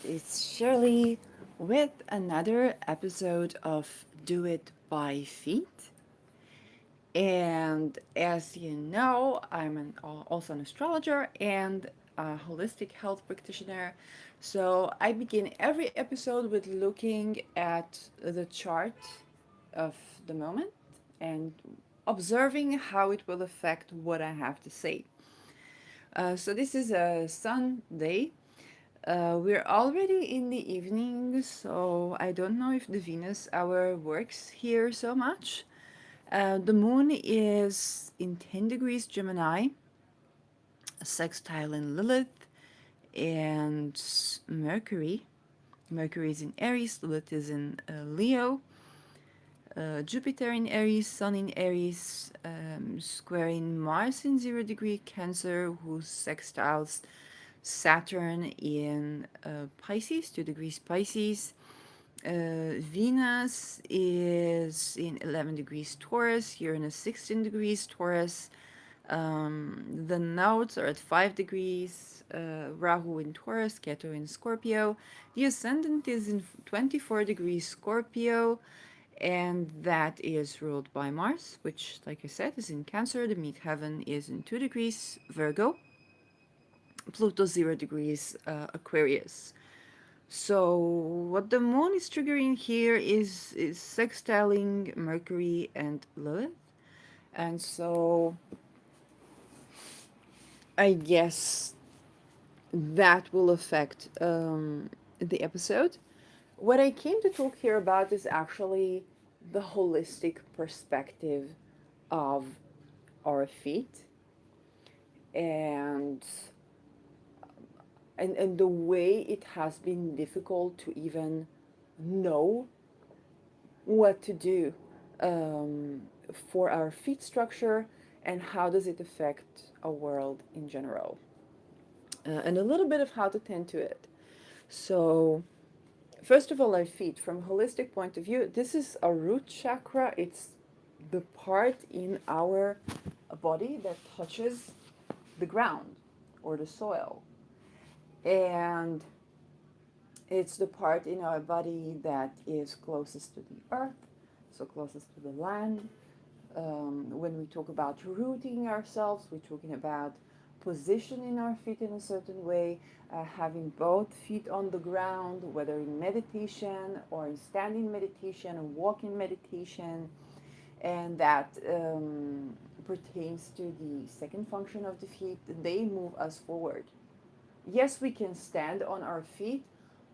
It's Shirley with another episode of Do It by Feet. And as you know, also an astrologer and a holistic health practitioner. So I begin every episode with looking at the chart of the moment and observing how it will affect what I have to say. So this is a Sunday. We're already in the evening, so I don't know if the Venus hour works here so much. The moon is in 10 degrees Gemini, sextile in Lilith, and Mercury. Mercury is in Aries, Lilith is in Leo, Jupiter in Aries, Sun in Aries, squaring Mars in 0 degree Cancer, who sextiles Saturn in Pisces, 2 degrees Pisces. Venus is in 11 degrees Taurus, Uranus 16 degrees Taurus. The nodes are at 5 degrees, Rahu in Taurus, Ketu in Scorpio. The ascendant is in 24 degrees Scorpio, and that is ruled by Mars, which, like I said, is in Cancer. The midheaven is in 2 degrees Virgo. Pluto 0 degrees Aquarius. So what the moon is triggering here is sextiling Mercury and Lilith, and so I guess that will affect the episode. What I came to talk here about is actually the holistic perspective of our feet and and the way it has been difficult to even know what to do um, for our feet structure and how does it affect our world in general, and a little bit of how to tend to it. So first of all, our feet from a holistic point of view, this is a root chakra. It's the part in our body that touches the ground or the soil, and it's the part in our body that is closest to the earth, so closest to the land. When we talk about rooting ourselves, we're talking about positioning our feet in a certain way, having both feet on the ground, whether in meditation or in standing meditation or walking meditation, and that pertains to the second function of the feet. They move us forward. Yes, we can stand on our feet,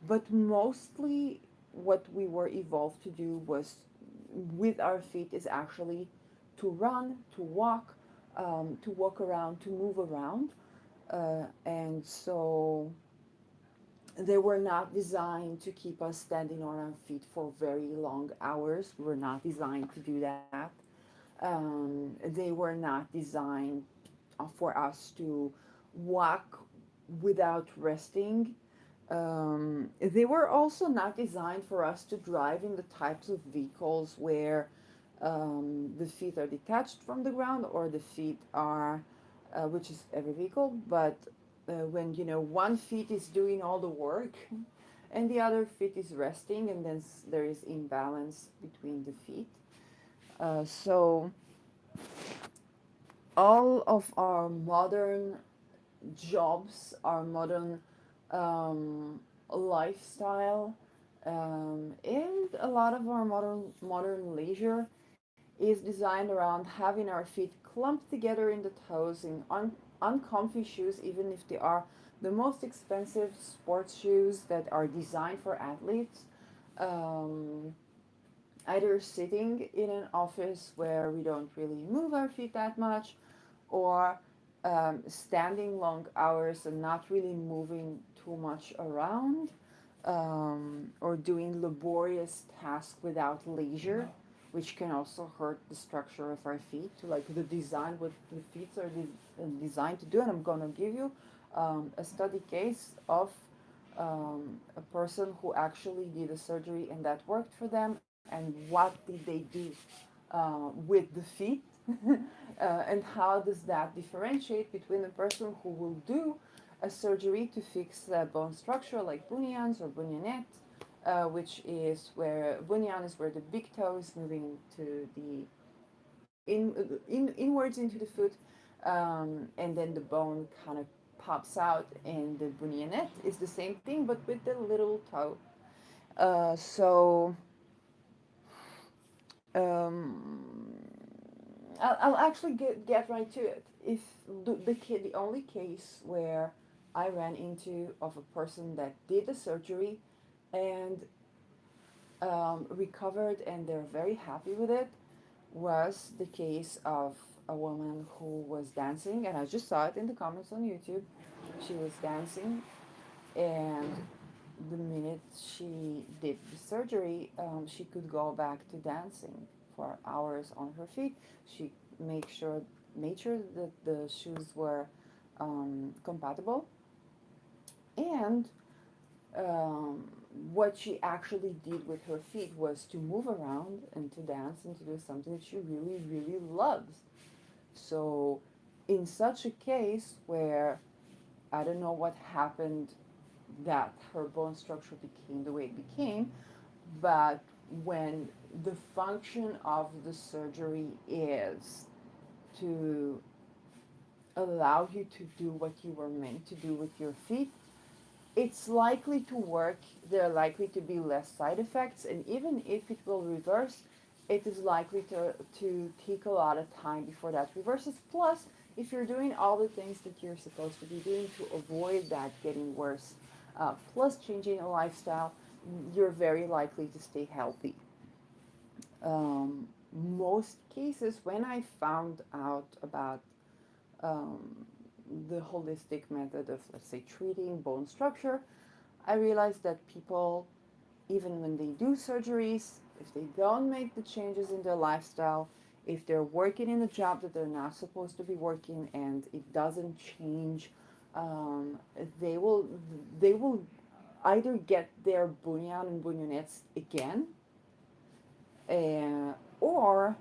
but mostly what we were evolved to do was with our feet is actually to run, to walk around, to move around. And so they were not designed to keep us standing on our feet for very long hours. We were not designed to do that. They were not designed for us to walk without resting. They were also not designed for us to drive in the types of vehicles where the feet are detached from the ground or the feet are, which is every vehicle, but when one feet is doing all the work and the other feet is resting, and then there is imbalance between the feet. So all of our modern jobs, our modern lifestyle, and a lot of our modern leisure is designed around having our feet clumped together in the toes in uncomfy shoes, even if they are the most expensive sports shoes that are designed for athletes. Um, Either sitting in an office where we don't really move our feet that much, or standing long hours and not really moving too much around, or doing laborious tasks without leisure, which can also hurt the structure of our feet. To like the design, what the feet are designed to do, and I'm gonna give you a study case of a person who actually did a surgery and that worked for them, and what did they do with the feet, and how does that differentiate between a person who will do a surgery to fix the bone structure like bunions or bunionette, which is where bunion is where the big toe is moving to the inwards into the foot, and then the bone kind of pops out, and the bunionette is the same thing but with the little toe. So um, I'll actually get right to it. If the only case where I ran into of a person that did the surgery and recovered and they're very happy with it was the case of a woman who was dancing, and I just saw it in the comments on YouTube. She was dancing, and the minute she did the surgery, she could go back to dancing for hours on her feet. She make sure made sure that the shoes were compatible, and um, what she actually did with her feet was to move around and to dance and to do something that she really, really loves. So, in such a case where I don't know what happened that her bone structure became the way it became, but when the function of the surgery is to allow you to do what you were meant to do with your feet, it's likely to work. There are likely to be less side effects, and even if it will reverse, it is likely to take a lot of time before that reverses. Plus, if you're doing all the things that you're supposed to be doing to avoid that getting worse, plus changing a lifestyle, you're very likely to stay healthy. Most cases, when I found out about um, the holistic method of, let's say, treating bone structure, I realized that people, even when they do surgeries, if they don't make the changes in their lifestyle, if they're working in a job that they're not supposed to be working and it doesn't change, um, they will they will either get their bunion and bunionettes again, or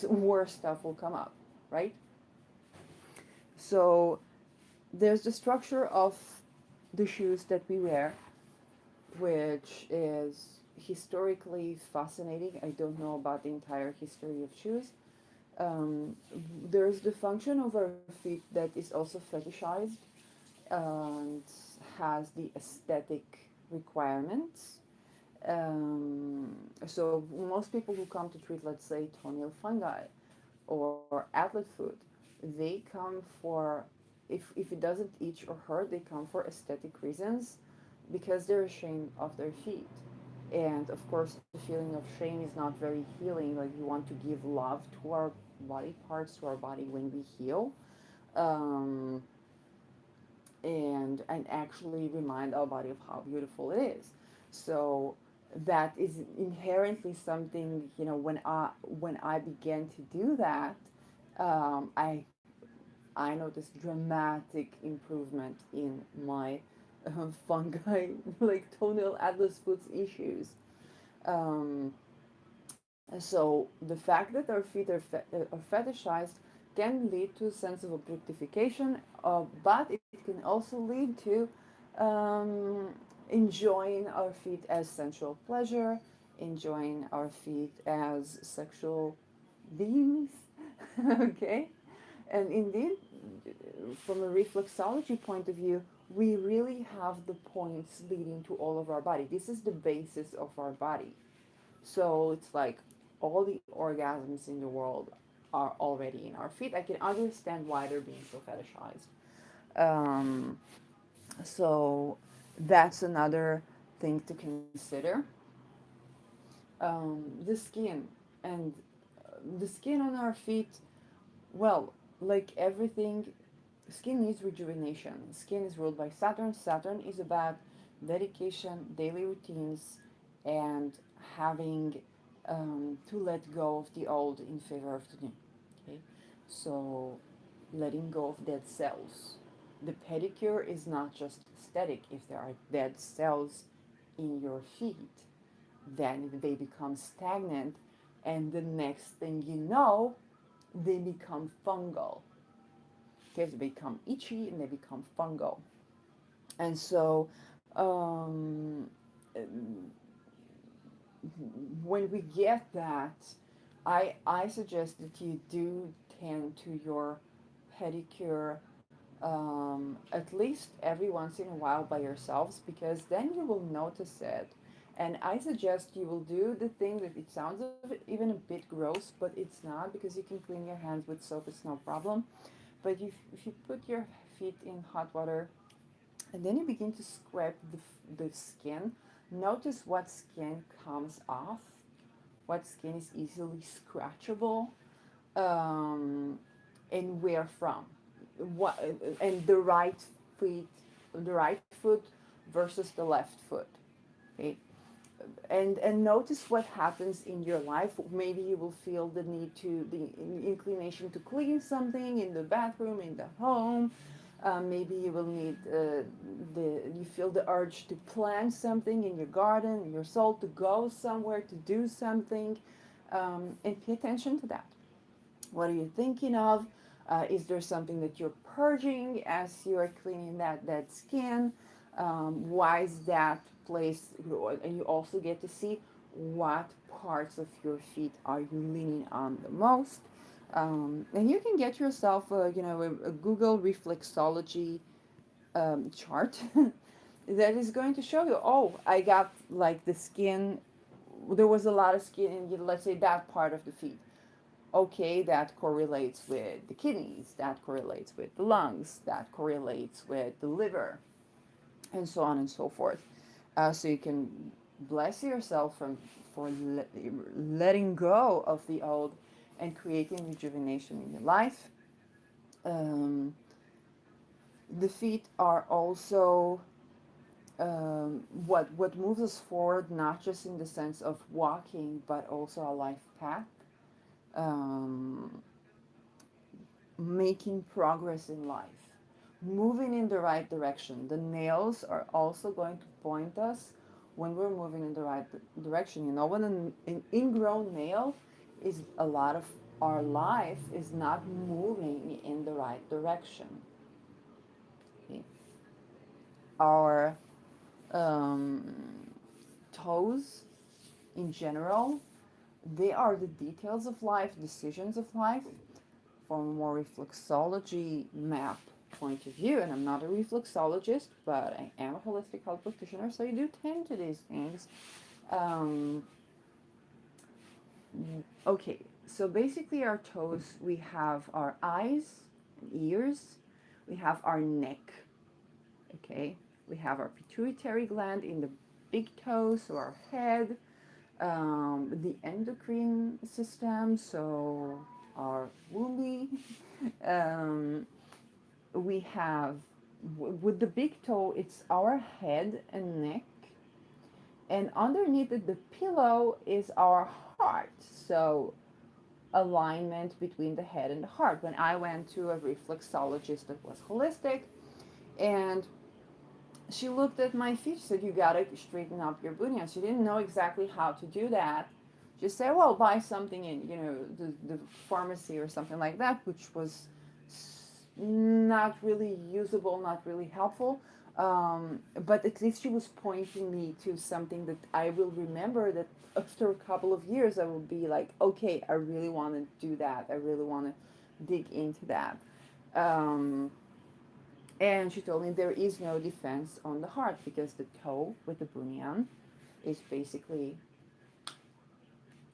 worse stuff will come up, right? So there's the structure of the shoes that we wear, which is historically fascinating. I don't know about the entire history of shoes. Um, there's the function of our feet that is also fetishized and has the aesthetic requirements. So most people who come to treat, let's say, toenail fungi or athlete foot, they come for, if it doesn't itch or hurt, they come for aesthetic reasons because they're ashamed of their feet. And of course, the feeling of shame is not very healing. Like, we want to give love to our body parts, to our body when we heal, um, and actually remind our body of how beautiful it is. So that is inherently something, when I began to do that, um, I I noticed dramatic improvement in my fungi, like toenail atlas foot issues. Um, so the fact that our feet are fetishized can lead to a sense of objectification, but it can also lead to um, enjoying our feet as sensual pleasure, enjoying our feet as sexual beings. Okay? And indeed, from a reflexology point of view, we really have the points leading to all of our body. This is the basis of our body. So it's like all the orgasms in the world are already in our feet. I can understand why they're being so fetishized. Um, so that's another thing to consider. The skin and the skin on our feet. Well, like everything, skin needs rejuvenation. Skin is ruled by Saturn. Saturn is about dedication, daily routines, and having to let go of the old in favor of the new. Okay, so letting go of dead cells. The pedicure is not just aesthetic. If there are dead cells in your feet, then they become stagnant, and the next thing you know, they become fungal. case, they become itchy and they become fungal. And so, um, when we get that, I suggest that you do tend to your pedicure at least every once in a while by yourselves, because then you will notice it. And I suggest you will do the thing that it sounds even a bit gross, but it's not, because you can clean your hands with soap, it's no problem. But if you put your feet in hot water and then you begin to scrape the skin, notice what skin comes off, what skin is easily scratchable, um, and where from, what, and feet, the right foot versus the left foot. Okay, and notice what happens in your life. Maybe you will feel the inclination to clean something in the bathroom, in the home. Maybe you will need you feel the urge to plant something in your garden, in your soul, to go somewhere, to do something, and pay attention to that. What are you thinking of? Is there something that you're purging as you are cleaning that skin? Why is that place? And you also get to see what parts of your feet are you leaning on the most. And you can get yourself a Google reflexology chart that is going to show you, oh, I got like the skin, there was a lot of skin in, let's say, that part of the feet. Okay, that correlates with the kidneys, that correlates with the lungs, that correlates with the liver, and so on and so forth. So you can bless yourself for letting go of the old and creating rejuvenation in your life. Um, the feet are also what moves us forward, not just in the sense of walking, but also a life path. Um, Making progress in life, moving in the right direction. The nails are also going to point us when we're moving in the right direction. You know, when an ingrown nail is a lot of our life is not moving in the right direction. Okay. Our um, toes in general, they are the details of life, decisions of life, from a more reflexology map point of view. And I'm not a reflexologist, but I am a holistic health practitioner, so you do tend to these things. Um, okay, so basically, our toes, we have our eyes and ears, we have our neck, okay, we have our pituitary gland in the big toes, so our head, the endocrine system, so our womb. um, we have with the big toe, it's our head and neck, and underneath it, the pillow is our heart. So alignment between the head and the heart. When I went to a reflexologist that was holistic, and she looked at my feet, she said, you gotta straighten up your bunions. She didn't know exactly how to do that. She said, well, buy something in the pharmacy or something like that, which was not really usable, not really helpful. But at least she was pointing me to something that I will remember, that after a couple of years I will be like, okay, I really want to do that. I really want to dig into that. Um, and she told me there is no defense on the heart, because the toe with the bunion is basically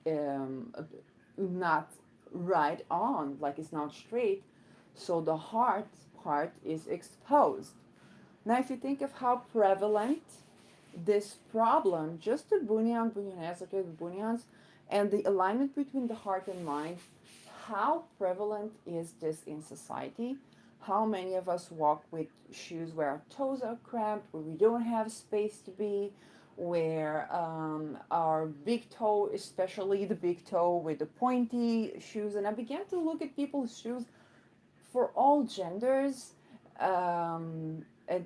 um, not right on, like it's not straight. So the heart part is exposed. Now, if you think of how prevalent this problem, just the bunioness, okay, the bunions, and the alignment between the heart and mind, how prevalent is this in society? How many of us walk with shoes where our toes are cramped, where we don't have space to be, where our big toe, especially the big toe with the pointy shoes, and I began to look at people's shoes for all genders, and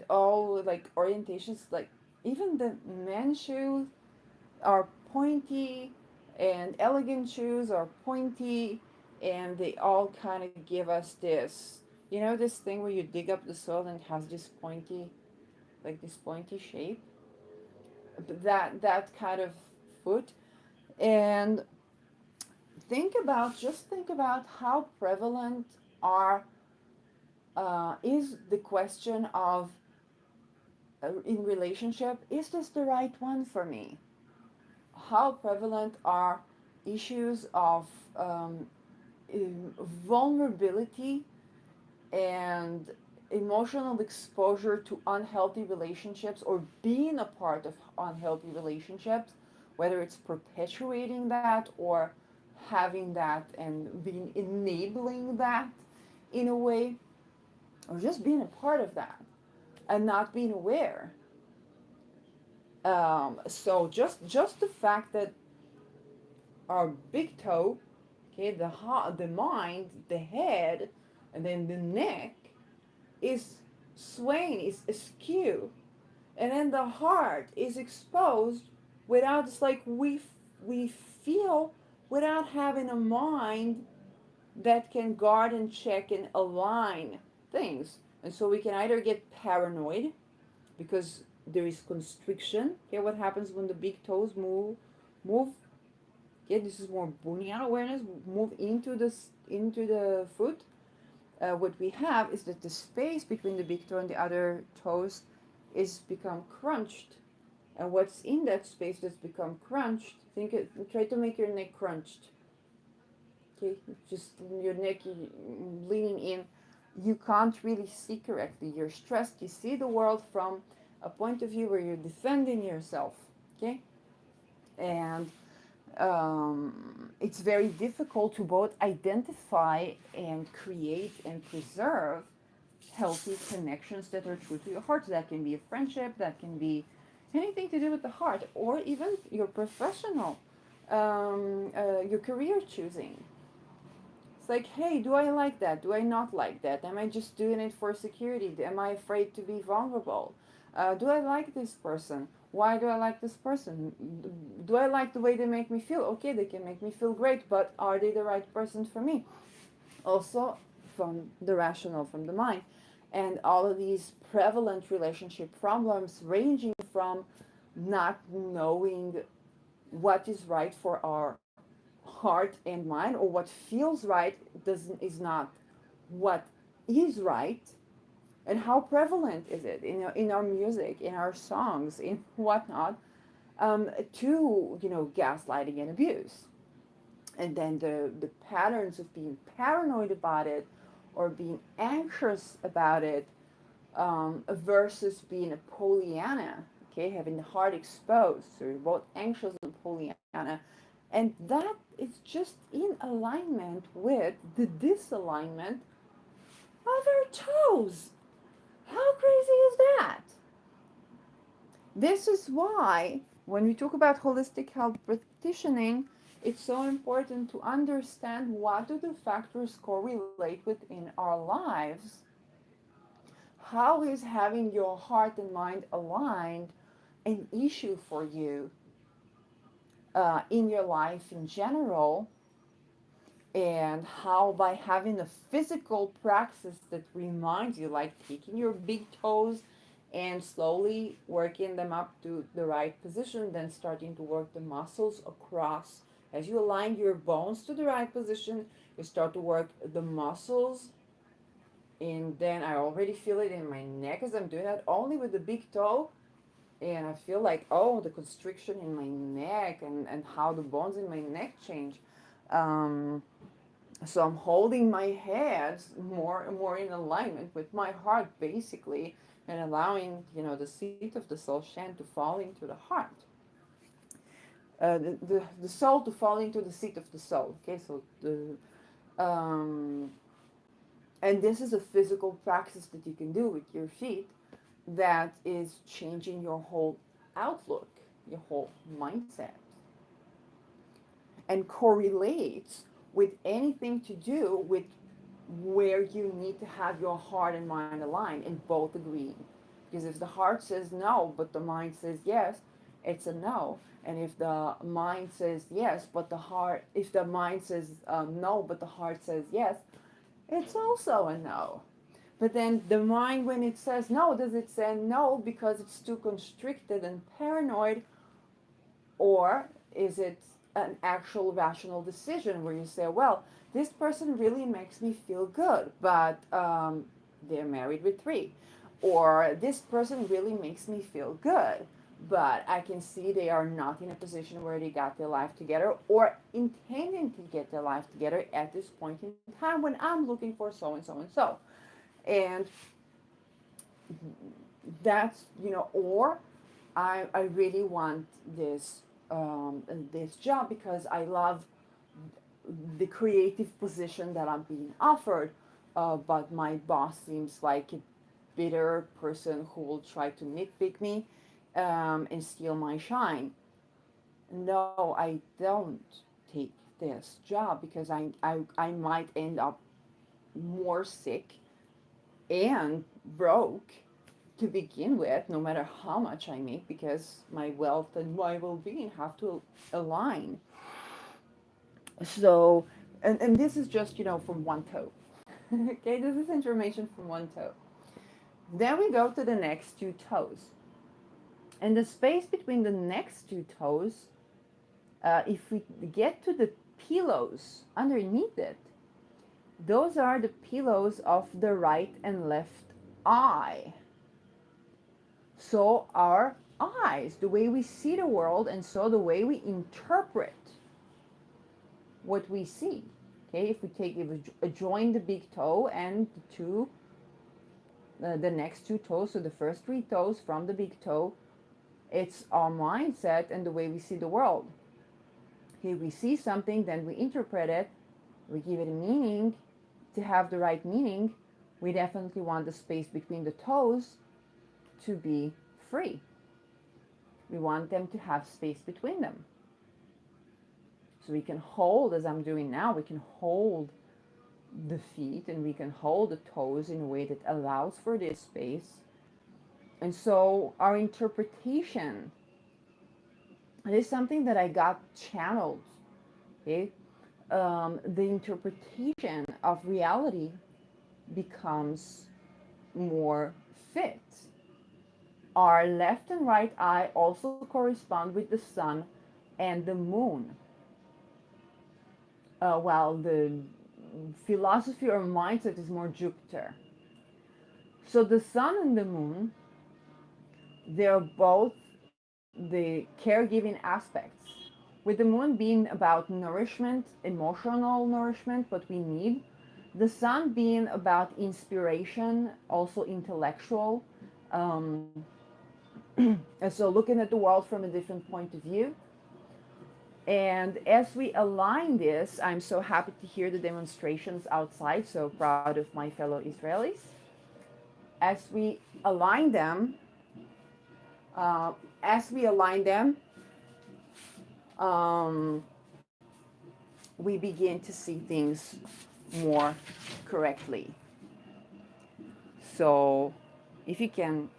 all like orientations, like even the men's shoes are pointy, and elegant shoes are pointy, and they all kind of give us this You know this thing where you dig up the soil and it has this pointy, like this pointy shape? That kind of foot. And think about how prevalent are is the question of in relationship, is this the right one for me? How prevalent are issues of um, vulnerability and emotional exposure to unhealthy relationships or being a part of unhealthy relationships, whether it's perpetuating that or having that and being enabling that in a way, or just being a part of that and not being aware. So just the fact that our big toe, okay, the mind, the head, and then the neck is swaying, is askew, and then the heart is exposed without, it's like we feel without having a mind that can guard and check and align things. And so we can either get paranoid because there is constriction. Okay, what happens when the big toes move? Okay, this is more bunyana awareness. Move into the foot. What we have is that the space between the big toe and the other toes is become crunched, and what's in that space that's become crunched. Try to make your neck crunched. Okay, just your neck leaning in. You can't really see correctly. You're stressed. You see the world from a point of view where you're defending yourself. Okay, and it's very difficult to both identify and create and preserve healthy connections that are true to your heart. That can be a friendship, that can be anything to do with the heart, or even your professional, your career choosing. It's like, hey, do I like that? Do I not like that? Am I just doing it for security? Am I afraid to be vulnerable? Do I like this person? Why do I like this person? Do I like the way they make me feel? Okay, they can make me feel great, but are they the right person for me? Also, from the rational, from the mind. And all of these prevalent relationship problems, ranging from not knowing what is right for our heart and mind, or what feels right doesn't is not what is right. And how prevalent is it in our music, in our songs, in whatnot, to gaslighting and abuse. And then the patterns of being paranoid about it or being anxious about it, versus being a Pollyanna, okay, having the heart exposed. So you're both anxious and Pollyanna. And that is just in alignment with the disalignment of our toes. How crazy is that? This is why, when we talk about holistic health practicing, it's so important to understand what do the factors correlate with in our lives. How is having your heart and mind aligned an issue for you in your life in general, and how by having a physical practice that reminds you, like taking your big toes and slowly working them up to the right position, then starting to work the muscles across. As you align your bones to the right position, you start to work the muscles, and then I already feel it in my neck as I'm doing that, only with the big toe. And I feel like, oh, the constriction in my neck, and how the bones in my neck change. Um, so I'm holding my head more and more in alignment with my heart, basically, and allowing, the seat of the soul, Shan, to fall into the heart. The soul to fall into the seat of the soul. Okay, so um, and this is a physical practice that you can do with your feet that is changing your whole outlook, your whole mindset, and correlates with anything to do with where you need to have your heart and mind aligned and both agreeing. Because if the heart says no, but the mind says yes, it's a no. And if the mind says yes, but if the mind says no, but the heart says yes, it's also a no. But then the mind, when it says no, does it say no because it's too constricted and paranoid, or is it an actual rational decision where you say, well, this person really makes me feel good, but they're married with three, or this person really makes me feel good, but I can see they are not in a position where they got their life together or intending to get their life together at this point in time when I'm looking for so and so and so. And that's, or I really want this this job because I love the creative position that I'm being offered, but my boss seems like a bitter person who will try to nitpick me and steal my shine. No, I don't take this job because I might end up more sick and broke to begin with, no matter how much I make, because my wealth and my well being have to align. So, and this is just, from one toe. Okay, this is information from one toe. Then we go to the next two toes. And the space between the next two toes, if we get to the pillows underneath it, those are the pillows of the right and left eye. So our eyes, the way we see the world, and so the way we interpret what we see. Okay, if we join the big toe and the next two toes, so the first three toes from the big toe, it's our mindset and the way we see the world. Okay, we see something, then we interpret it, we give it a meaning. To have the right meaning, we definitely want the space between the toes to be free. We want them to have space between them. So we can hold, as I'm doing now, we can hold the feet and we can hold the toes in a way that allows for this space. And so our interpretation, it is something that I got channeled. Okay, the interpretation of reality becomes more fit. Our left and right eye also correspond with the sun and the moon, while the philosophy or mindset is more Jupiter. So the sun and the moon, they're both the caregiving aspects. With the moon being about nourishment, emotional nourishment, what we need, the sun being about inspiration, also intellectual. Um, and so looking at the world from a different point of view. And as we align this, I'm so happy to hear the demonstrations outside, so proud of my fellow Israelis. As we align them, uh, as we align them, um, we begin to see things more correctly. So if you can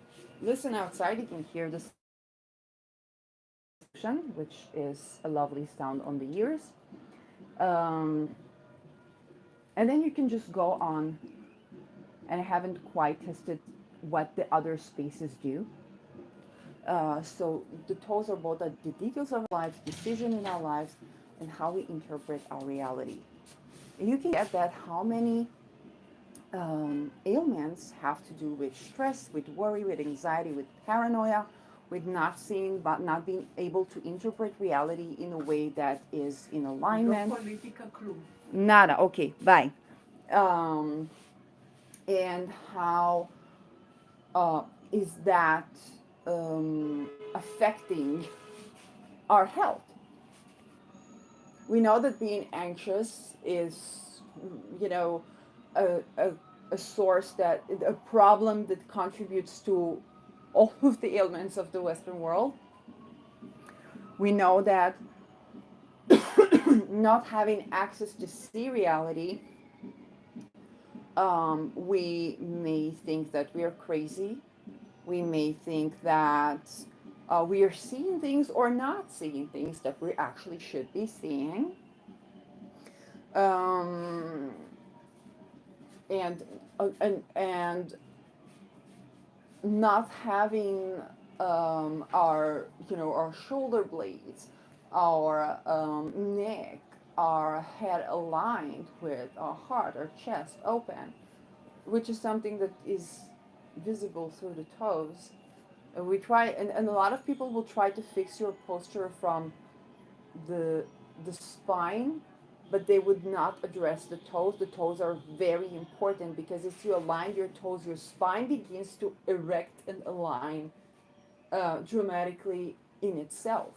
listen outside, you can hear the ocean, which is a lovely sound on the ears. Um, and then you can just go on, and I haven't quite tested what the other spaces do. So the toes are both at the details of our lives, decision in our lives, and how we interpret our reality. And you can get that how many ailments have to do with stress, with worry, with anxiety, with paranoia, with not seeing, but not being able to interpret reality in a way that is in alignment. Nada. Okay, bye. Um, and how is that affecting our health? We know that being anxious is, you know, a, a, a source that, a problem that contributes to all of the ailments of the Western world. We know that not having access to see reality, we may think that we are crazy. We may think that we are seeing things or not seeing things that we actually should be seeing. Um, and and not having our our shoulder blades, our neck, our head aligned with our heart, our chest open, which is something that is visible through the toes. And we try, and a lot of people will try to fix your posture from the the spine, but they would not address the toes. The toes are very important because if you align your toes, your spine begins to erect and align dramatically in itself.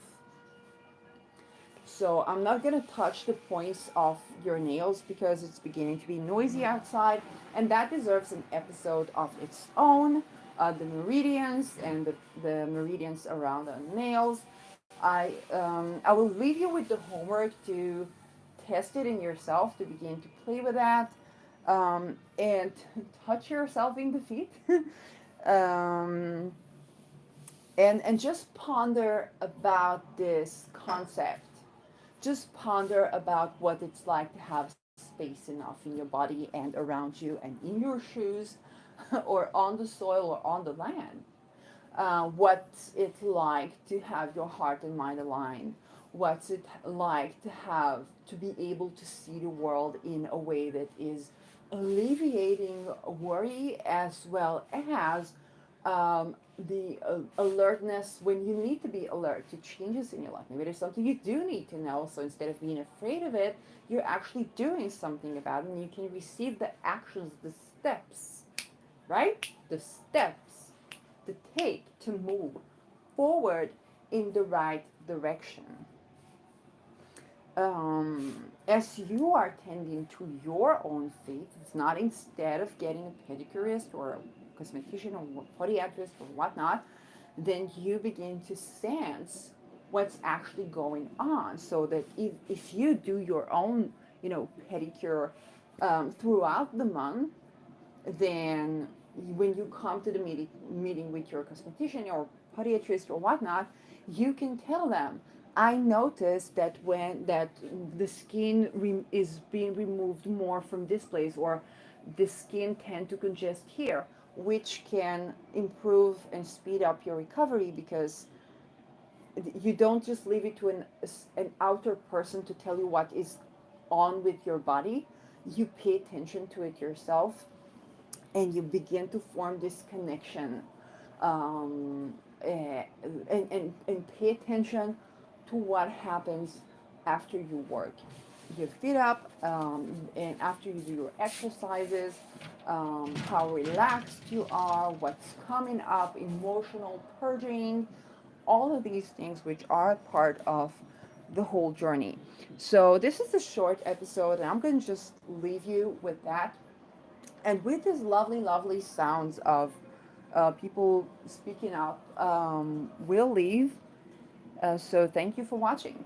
So I'm not going to touch the points of your nails because it's beginning to be noisy outside, and that deserves an episode of its own. The meridians and the meridians around the nails. I will leave you with the homework to test it in yourself, to begin to play with that, and touch yourself in the feet. um, and just ponder about this concept. Just ponder about what it's like to have space enough in your body and around you and in your shoes or on the soil or on the land. What's it like to have your heart and mind aligned? What's it like to have to be able to see the world in a way that is alleviating worry as well as the alertness when you need to be alert to changes in your life. Maybe there's something you do need to know, so instead of being afraid of it, you're actually doing something about it, and you can receive the actions, the steps, right? The steps to take to move forward in the right direction. As you are tending to your own feet, it's not instead of getting a pedicurist or a cosmetician or podiatrist or whatnot, then you begin to sense what's actually going on. So that if you do your own, pedicure throughout the month, then when you come to the meeting with your cosmetician or podiatrist or whatnot, you can tell them, I noticed that when that the skin is being removed more from this place, or the skin tend to congest here, which can improve and speed up your recovery because you don't just leave it to an outer person to tell you what is on with your body. You pay attention to it yourself and you begin to form this connection, um, and pay attention to what happens after you work your feet up, and after you do your exercises, how relaxed you are, what's coming up, emotional purging, all of these things which are part of the whole journey. So this is a short episode, and I'm going to just leave you with that and with these lovely, lovely sounds of people speaking up. We'll leave. So thank you for watching.